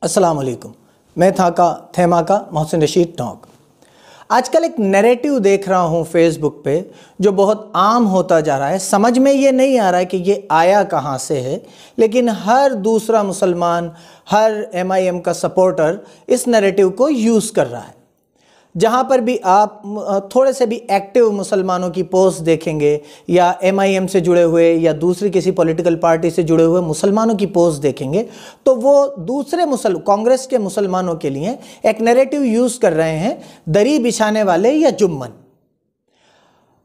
अस्सलाम वालेकुम। मैं थेमा का मोहसिन रशीद टॉक। आजकल एक नैरेटिव देख रहा हूँ फेसबुक पे जो बहुत आम होता जा रहा है। समझ में ये नहीं आ रहा है कि ये आया कहाँ से है, लेकिन हर दूसरा मुसलमान, हर MIM का सपोर्टर इस नैरेटिव को यूज़ कर रहा है। जहाँ पर भी आप थोड़े से भी एक्टिव मुसलमानों की पोस्ट देखेंगे या MIM से जुड़े हुए या दूसरी किसी पॉलिटिकल पार्टी से जुड़े हुए मुसलमानों की पोस्ट देखेंगे तो वो दूसरे कांग्रेस के मुसलमानों के लिए एक नैरेटिव यूज़ कर रहे हैं, दरी बिछाने वाले या जुम्मन।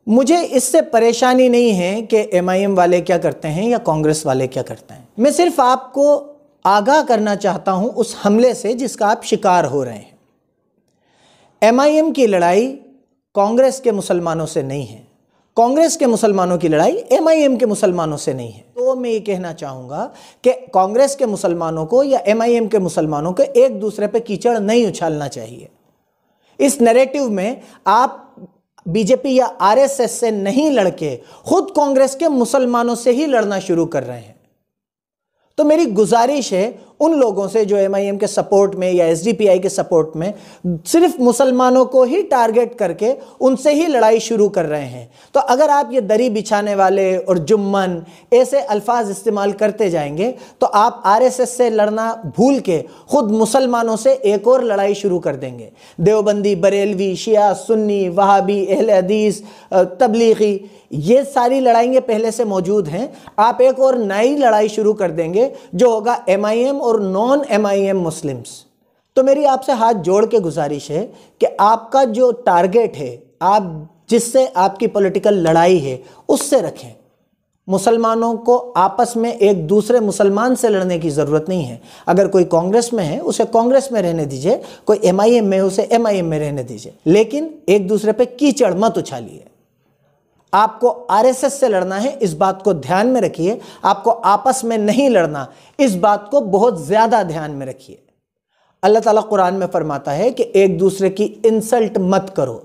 मुझे इससे परेशानी नहीं है कि MIM वाले क्या करते हैं या कांग्रेस वाले क्या करते हैं। मैं सिर्फ आपको आगाह करना चाहता हूँ उस हमले से जिसका आप शिकार हो रहे हैं। MIM की लड़ाई कांग्रेस के मुसलमानों से नहीं है, कांग्रेस के मुसलमानों की लड़ाई MIM के मुसलमानों से नहीं है। तो मैं ये कहना चाहूँगा कि कांग्रेस के मुसलमानों को या MIM के मुसलमानों को एक दूसरे पे कीचड़ नहीं उछालना चाहिए। इस नैरेटिव में आप बीजेपी या RSS से नहीं लड़के खुद कांग्रेस के मुसलमानों से ही लड़ना शुरू कर रहे हैं। तो मेरी गुजारिश है उन लोगों से जो MIM के सपोर्ट में या SDPI के सपोर्ट में सिर्फ मुसलमानों को ही टारगेट करके उनसे ही लड़ाई शुरू कर रहे हैं, तो अगर आप ये दरी बिछाने वाले और जुम्मन ऐसे अल्फाज इस्तेमाल करते जाएंगे तो आप RSS से लड़ना भूल के खुद मुसलमानों से एक और लड़ाई शुरू कर देंगे। देवबंदी, बरेलवी, शिया, सुन्नी, वहाबी, अहले हदीस, तबलीगी, ये सारी लड़ाइयाँ पहले से मौजूद हैं। आप एक और नई लड़ाई शुरू कर देंगे जो होगा MIM और नॉन MIM मुस्लिम्स। तो मेरी आपसे हाथ जोड़ के गुजारिश है कि आपका जो टारगेट है, आप जिससे आपकी पॉलिटिकल लड़ाई है, उससे रखें। मुसलमानों को आपस में एक दूसरे मुसलमान से लड़ने की ज़रूरत नहीं है। अगर कोई कांग्रेस में है उसे कांग्रेस में रहने दीजिए, कोई MIM में उसे MIM में रहने दीजिए, लेकिन एक दूसरे पे कीचड़ मत उछालिए। आपको RSS से लड़ना है, इस बात को ध्यान में रखिए। आपको आपस में नहीं लड़ना, इस बात को बहुत ज़्यादा ध्यान में रखिए। अल्लाह ताला कुरान में फरमाता है कि एक दूसरे की इंसल्ट मत करो,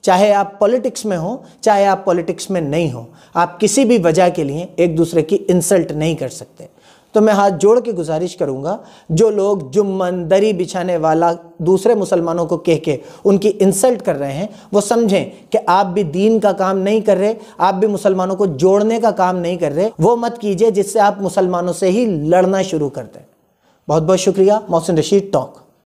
चाहे आप पॉलिटिक्स में हो चाहे आप पॉलिटिक्स में नहीं हो। आप किसी भी वजह के लिए एक दूसरे की इंसल्ट नहीं कर सकते। तो मैं हाथ जोड़ के गुजारिश करूंगा, जो लोग जुम्मन, दरी बिछाने वाला दूसरे मुसलमानों को कह के उनकी इंसल्ट कर रहे हैं, वो समझें कि आप भी दीन का काम नहीं कर रहे, आप भी मुसलमानों को जोड़ने का काम नहीं कर रहे। वो मत कीजिए जिससे आप मुसलमानों से ही लड़ना शुरू कर दें। बहुत बहुत शुक्रिया। मोहसिन रशीद टॉक।